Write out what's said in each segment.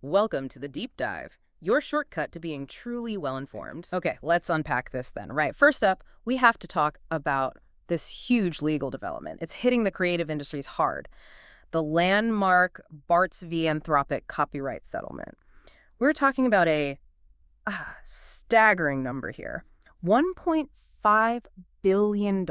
Welcome to the Deep Dive, your shortcut to being truly well-informed. Okay, let's unpack this then. Right, first up, we have to talk about this huge legal development. It's hitting the creative industries hard. The landmark Bart's v. Anthropic copyright settlement. We're talking about a staggering number here. $1.5 billion.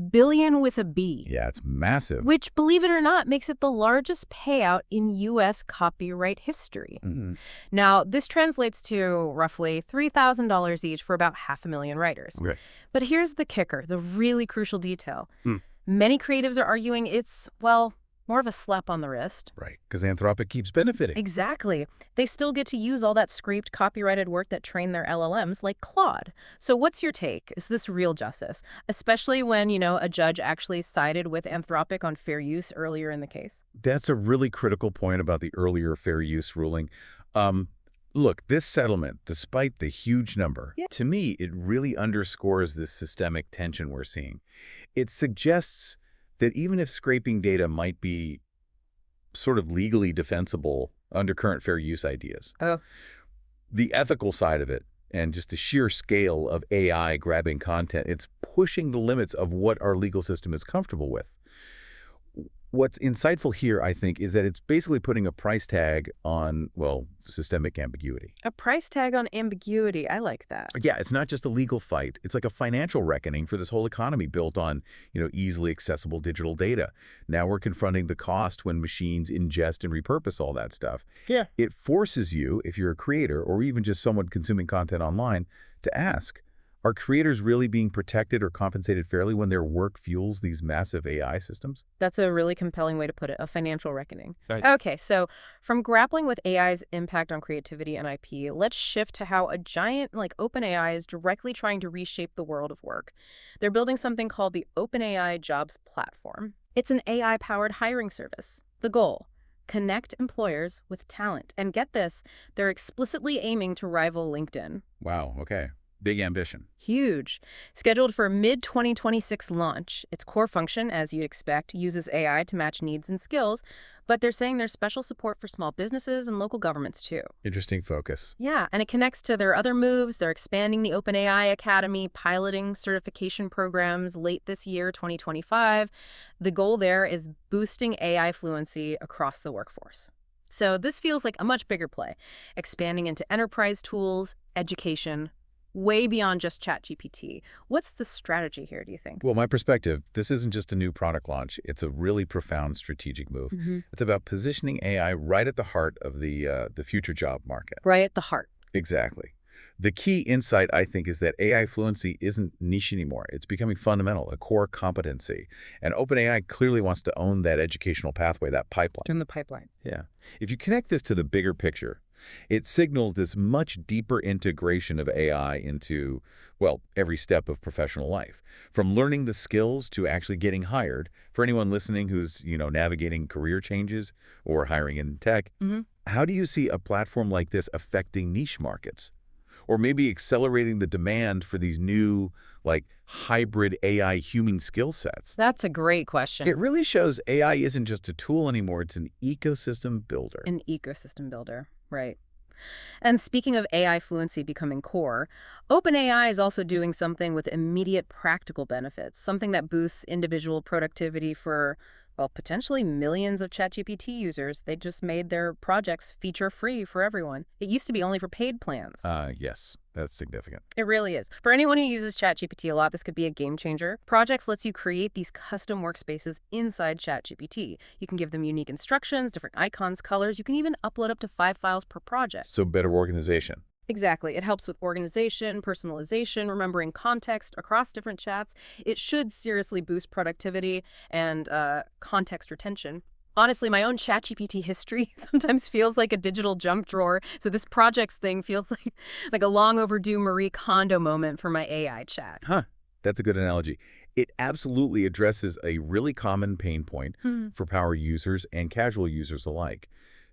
Billion with a B. Yeah, it's massive. Which, believe it or not, makes it the largest payout in U.S. copyright history. Mm-hmm. Now, this translates to roughly $3,000 each for about 500,000 writers. Okay. But here's the kicker, the really crucial detail. Hmm. Many creatives are arguing it's, well, more of a slap on the wrist. Right, because Anthropic keeps benefiting. Exactly. They still get to use all that scraped copyrighted work that train their LLMs like Claude. So what's your take? Is this real justice? Especially when, a judge actually sided with Anthropic on fair use earlier in the case? That's a really critical point about the earlier fair use ruling. Look, this settlement, despite the huge number, to me, it really underscores this systemic tension we're seeing. It suggests that even if scraping data might be sort of legally defensible under current fair use ideas, the ethical side of it and just the sheer scale of AI grabbing content, it's pushing the limits of what our legal system is comfortable with. What's insightful here, I think, is that it's basically putting a price tag on, well, systemic ambiguity. A price tag on ambiguity. I like that. Yeah, it's not just a legal fight. It's like a financial reckoning for this whole economy built on, easily accessible digital data. Now we're confronting the cost when machines ingest and repurpose all that stuff. Yeah. It forces you, if you're a creator or even just someone consuming content online, to ask, are creators really being protected or compensated fairly when their work fuels these massive AI systems? That's a really compelling way to put it, a financial reckoning. Right. Okay, so from grappling with AI's impact on creativity and IP, let's shift to how a giant like OpenAI is directly trying to reshape the world of work. They're building something called the OpenAI Jobs Platform. It's an AI-powered hiring service. The goal? Connect employers with talent. And get this, they're explicitly aiming to rival LinkedIn. Wow, okay. Big ambition. Huge. Scheduled for mid-2026 launch, its core function, as you'd expect, uses AI to match needs and skills, but they're saying there's special support for small businesses and local governments, too. Interesting focus. Yeah, and it connects to their other moves. They're expanding the OpenAI Academy, piloting certification programs late this year, 2025. The goal there is boosting AI fluency across the workforce. So this feels like a much bigger play, expanding into enterprise tools, education, way beyond just ChatGPT. What's the strategy here, do you think? Well, my perspective, this isn't just a new product launch. It's a really profound strategic move. Mm-hmm. It's about positioning AI right at the heart of the future job market. Right at the heart. Exactly. The key insight, I think, is that AI fluency isn't niche anymore. It's becoming fundamental, a core competency. And OpenAI clearly wants to own that educational pathway, that pipeline. In the pipeline. Yeah. If you connect this to the bigger picture, it signals this much deeper integration of AI into, well, every step of professional life. From learning the skills to actually getting hired. For anyone listening who's, navigating career changes or hiring in tech, how do you see a platform like this affecting niche markets? Or maybe accelerating the demand for these new, hybrid AI human skill sets? That's a great question. It really shows AI isn't just a tool anymore, it's an ecosystem builder. An ecosystem builder, right. And speaking of AI fluency becoming core, OpenAI is also doing something with immediate practical benefits, something that boosts individual productivity for, well, potentially millions of ChatGPT users. They just made their projects feature-free for everyone. It used to be only for paid plans. Yes, that's significant. It really is. For anyone who uses ChatGPT a lot, this could be a game changer. Projects lets you create these custom workspaces inside ChatGPT. You can give them unique instructions, different icons, colors. You can even upload up to 5 files per project. So better organization. Exactly. It helps with organization, personalization, remembering context across different chats. It should seriously boost productivity and context retention. Honestly, my own ChatGPT history sometimes feels like a digital junk drawer. So this projects thing feels like a long overdue Marie Kondo moment for my AI chat. Huh. That's a good analogy. It absolutely addresses a really common pain point for power users and casual users alike.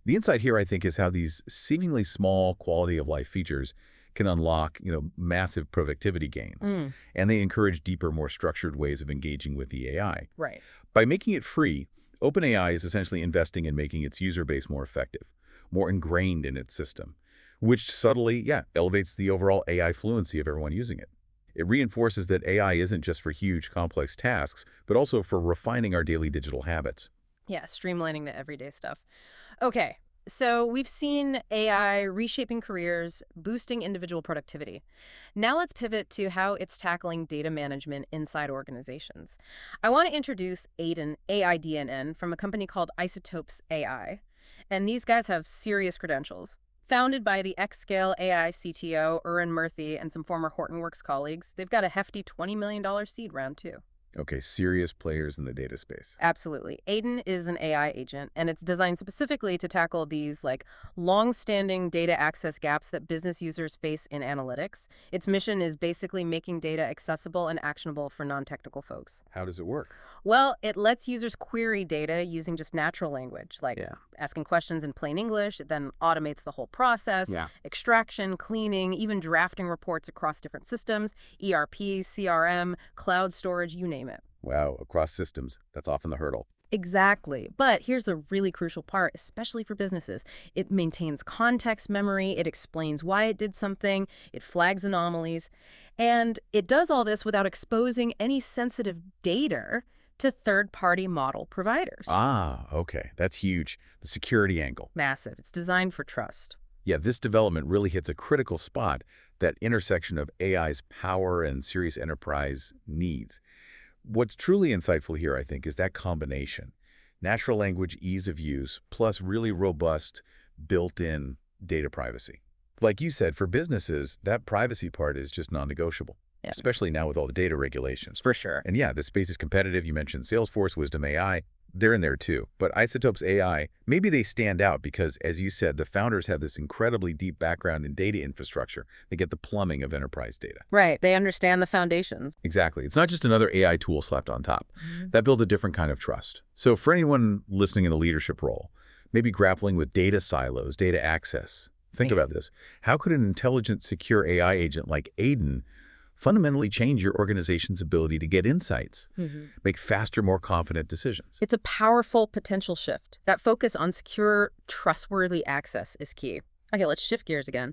The insight here, I think, is how these seemingly small quality of life features can unlock, massive productivity gains. And they encourage deeper, more structured ways of engaging with the AI. Right. By making it free, OpenAI is essentially investing in making its user base more effective. more ingrained in its system, which subtly, elevates the overall AI fluency of everyone using it. It reinforces that AI isn't just for huge, complex tasks, but also for refining our daily digital habits. Yeah, streamlining the everyday stuff. Okay, so we've seen AI reshaping careers, boosting individual productivity. Now let's pivot to how it's tackling data management inside organizations. I want to introduce Aiden, AIDNN, from a company called Isotopes AI. And these guys have serious credentials. Founded by the Xscale AI CTO, Urin Murthy, and some former Hortonworks colleagues, they've got a hefty $20 million seed round, too. Okay, serious players in the data space. Absolutely. Aiden is an AI agent, and it's designed specifically to tackle these long-standing data access gaps that business users face in analytics. Its mission is basically making data accessible and actionable for non-technical folks. How does it work? Well, it lets users query data using just natural language, like asking questions in plain English. It then automates the whole process, extraction, cleaning, even drafting reports across different systems, ERP, CRM, cloud storage, you name it. Wow, across systems. That's often the hurdle. Exactly. But here's a really crucial part, especially for businesses. It maintains context memory, it explains why it did something, it flags anomalies, and it does all this without exposing any sensitive data to third-party model providers. Ah, okay. That's huge. The security angle. Massive. It's designed for trust. Yeah, this development really hits a critical spot, that intersection of AI's power and serious enterprise needs. What's truly insightful here, I think, is that combination. Natural language ease of use, plus really robust, built-in data privacy. Like you said, for businesses, that privacy part is just non-negotiable, especially now with all the data regulations. For sure. And yeah, the space is competitive. You mentioned Salesforce, Wisdom AI. They're in there too. But Isotopes AI, maybe they stand out because, as you said, the founders have this incredibly deep background in data infrastructure. They get the plumbing of enterprise data. Right. They understand the foundations. Exactly. It's not just another AI tool slapped on top. That builds a different kind of trust. So for anyone listening in a leadership role, maybe grappling with data silos, data access, think about this. How could an intelligent, secure AI agent like Aiden fundamentally change your organization's ability to get insights, make faster, more confident decisions? It's a powerful potential shift. That focus on secure, trustworthy access is key. Okay, let's shift gears again.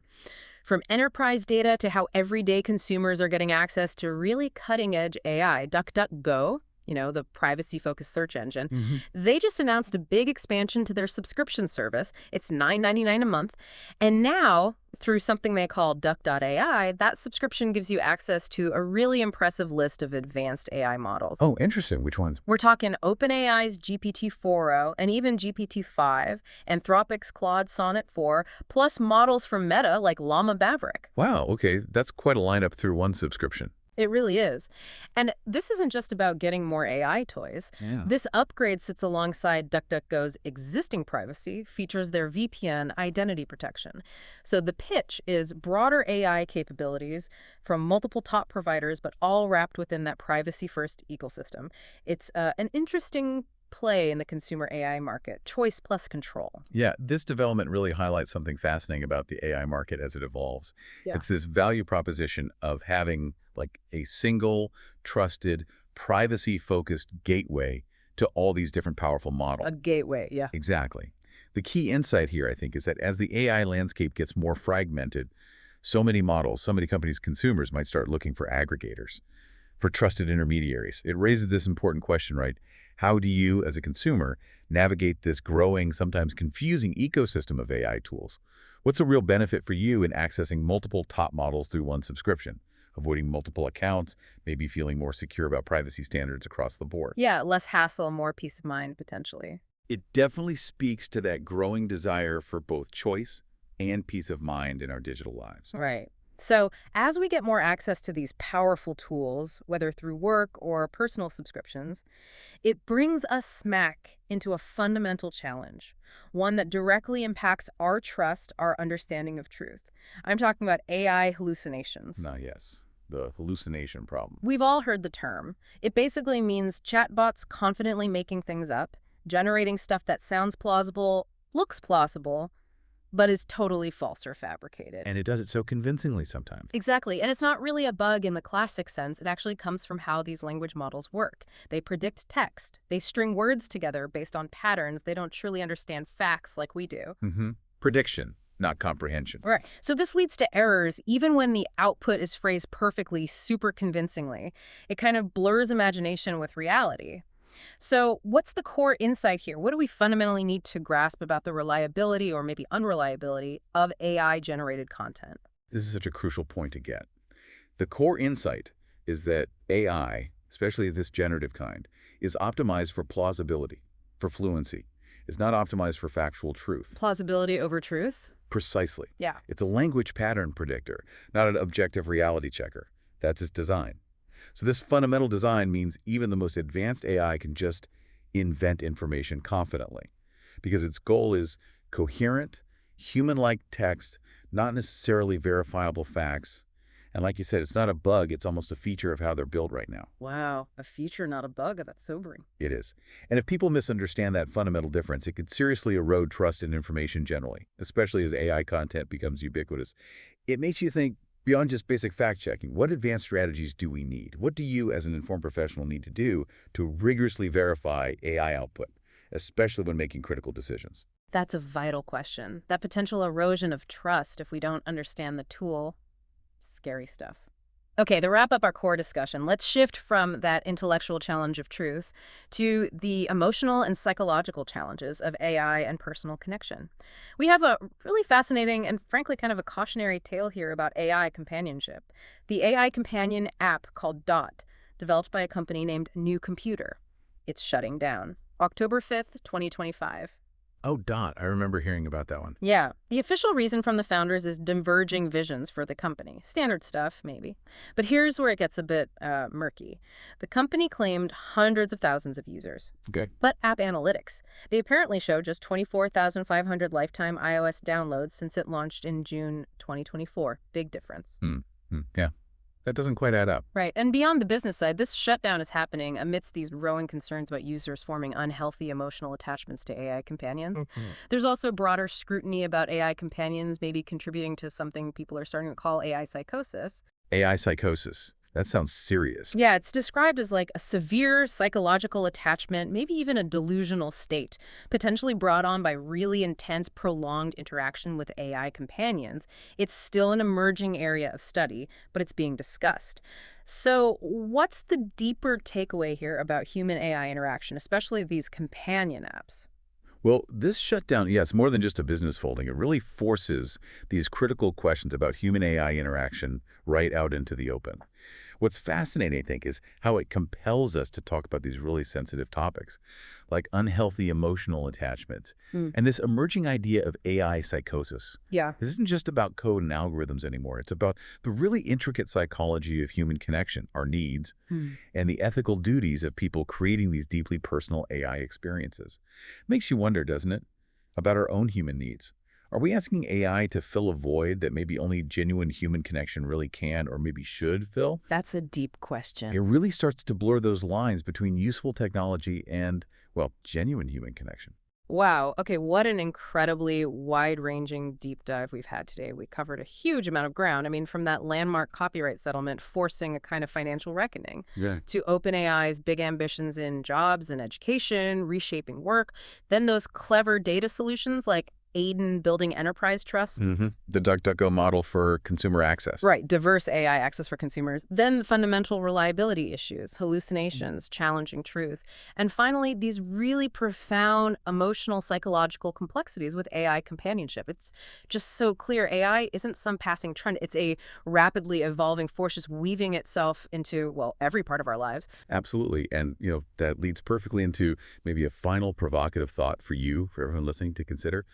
From enterprise data to how everyday consumers are getting access to really cutting-edge AI, DuckDuckGo, the privacy-focused search engine, they just announced a big expansion to their subscription service. It's $9.99 a month. And now, through something they call Duck.ai, that subscription gives you access to a really impressive list of advanced AI models. Oh, interesting. Which ones? We're talking OpenAI's GPT-4o and even GPT-5, Anthropic's Claude Sonnet 4, plus models from Meta like Llama Maverick. Wow, okay. That's quite a lineup through one subscription. It really is. And this isn't just about getting more AI toys. This upgrade sits alongside DuckDuckGo's existing privacy, features their VPN identity protection. So the pitch is broader AI capabilities from multiple top providers, but all wrapped within that privacy-first ecosystem. It's an interesting play in the consumer AI market, choice plus control. Yeah, this development really highlights something fascinating about the AI market as it evolves. It's this value proposition of having like a single, trusted, privacy-focused gateway to all these different powerful models. A gateway, yeah. Exactly. The key insight here, I think, is that as the AI landscape gets more fragmented, so many models, so many companies, consumers might start looking for aggregators, for trusted intermediaries. It raises this important question, right? How do you, as a consumer, navigate this growing, sometimes confusing ecosystem of AI tools? What's a real benefit for you in accessing multiple top models through one subscription? Avoiding multiple accounts, maybe feeling more secure about privacy standards across the board. Yeah, less hassle, more peace of mind, potentially. It definitely speaks to that growing desire for both choice and peace of mind in our digital lives. Right. So as we get more access to these powerful tools, whether through work or personal subscriptions, it brings us smack into a fundamental challenge, one that directly impacts our trust, our understanding of truth. I'm talking about AI hallucinations. Yes. The hallucination problem. We've all heard the term. It basically means chatbots confidently making things up, generating stuff that sounds plausible, looks plausible, but is totally false or fabricated. And it does it so convincingly sometimes. Exactly. And it's not really a bug in the classic sense. It actually comes from how these language models work. They predict text. They string words together based on patterns. They don't truly understand facts like we do. Prediction, not comprehension. Right. So this leads to errors even when the output is phrased perfectly, super convincingly. It kind of blurs imagination with reality. So what's the core insight here? What do we fundamentally need to grasp about the reliability or maybe unreliability of AI-generated content? This is such a crucial point to get. The core insight is that AI, especially this generative kind, is optimized for plausibility, for fluency. It's not optimized for factual truth. Plausibility over truth? Precisely. Yeah. It's a language pattern predictor, not an objective reality checker. That's its design. So this fundamental design means even the most advanced AI can just invent information confidently, because its goal is coherent, human-like text, not necessarily verifiable facts. And like you said, it's not a bug, it's almost a feature of how they're built right now. Wow, a feature, not a bug. That's sobering. It is. And if people misunderstand that fundamental difference, it could seriously erode trust in information generally, especially as AI content becomes ubiquitous. It makes you think beyond just basic fact-checking. What advanced strategies do we need? What do you, as an informed professional, need to do to rigorously verify AI output, especially when making critical decisions? That's a vital question. That potential erosion of trust if we don't understand the tool. Scary stuff. Okay, to wrap up our core discussion, let's shift from that intellectual challenge of truth to the emotional and psychological challenges of AI and personal connection. We have a really fascinating and frankly kind of a cautionary tale here about AI companionship. The AI companion app called Dot, developed by a company named New Computer. It's shutting down. October 5th, 2025. Oh, Dot. I remember hearing about that one. Yeah, the official reason from the founders is diverging visions for the company. Standard stuff, maybe. But here's where it gets a bit murky. The company claimed hundreds of thousands of users. Okay. But App Analytics, they apparently show just 24,500 lifetime iOS downloads since it launched in June 2024. Big difference. Yeah. That doesn't quite add up. Right. And beyond the business side, this shutdown is happening amidst these growing concerns about users forming unhealthy emotional attachments to AI companions. There's also broader scrutiny about AI companions maybe contributing to something people are starting to call AI psychosis. AI psychosis. That sounds serious. Yeah, it's described as like a severe psychological attachment, maybe even a delusional state, potentially brought on by really intense, prolonged interaction with AI companions. It's still an emerging area of study, but it's being discussed. So what's the deeper takeaway here about human AI interaction, especially these companion apps? Well, this shutdown, yeah, it's more than just a business folding. It really forces these critical questions about human AI interaction right out into the open. What's fascinating, I think, is how it compels us to talk about these really sensitive topics, like unhealthy emotional attachments, and this emerging idea of AI psychosis. Yeah. This isn't just about code and algorithms anymore. It's about the really intricate psychology of human connection, our needs, and the ethical duties of people creating these deeply personal AI experiences. Makes you wonder, doesn't it, about our own human needs? Are we asking AI to fill a void that maybe only genuine human connection really can or maybe should fill? That's a deep It question. really starts to blur those lines between useful technology and, well, genuine human connection. Wow. Okay, what an incredibly wide-ranging deep dive we've had today. We covered a huge amount of ground. I mean, from that landmark copyright settlement forcing a kind of financial reckoning Yeah. to OpenAI's big ambitions in jobs and education, reshaping work, then those clever data solutions like Aiden building enterprise trust. The DuckDuckGo model for consumer access. Right, diverse AI access for consumers. Then the fundamental reliability issues, hallucinations, challenging truth. And finally, these really profound emotional, psychological complexities with AI companionship. It's just so clear AI isn't some passing trend. It's a rapidly evolving force just weaving itself into, well, every part of our lives. Absolutely. And, that leads perfectly into maybe a final provocative thought for you, for everyone listening to consider.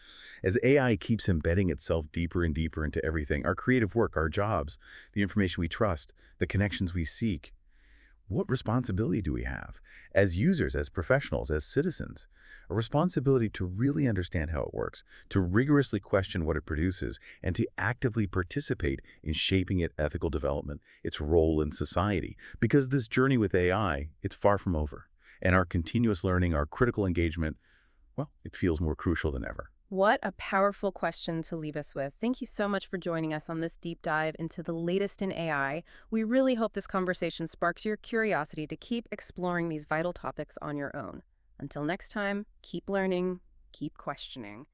As AI keeps embedding itself deeper and deeper into everything, our creative work, our jobs, the information we trust, the connections we seek, what responsibility do we have as users, as professionals, as citizens? A responsibility to really understand how it works, to rigorously question what it produces, and to actively participate in shaping its ethical development, its role in society. Because this journey with AI, it's far from over. And our continuous learning, our critical engagement, well, it feels more crucial than ever. What a powerful question to leave us with. Thank you so much for joining us on this deep dive into the latest in AI. We really hope this conversation sparks your curiosity to keep exploring these vital topics on your own. Until next time, keep learning, keep questioning.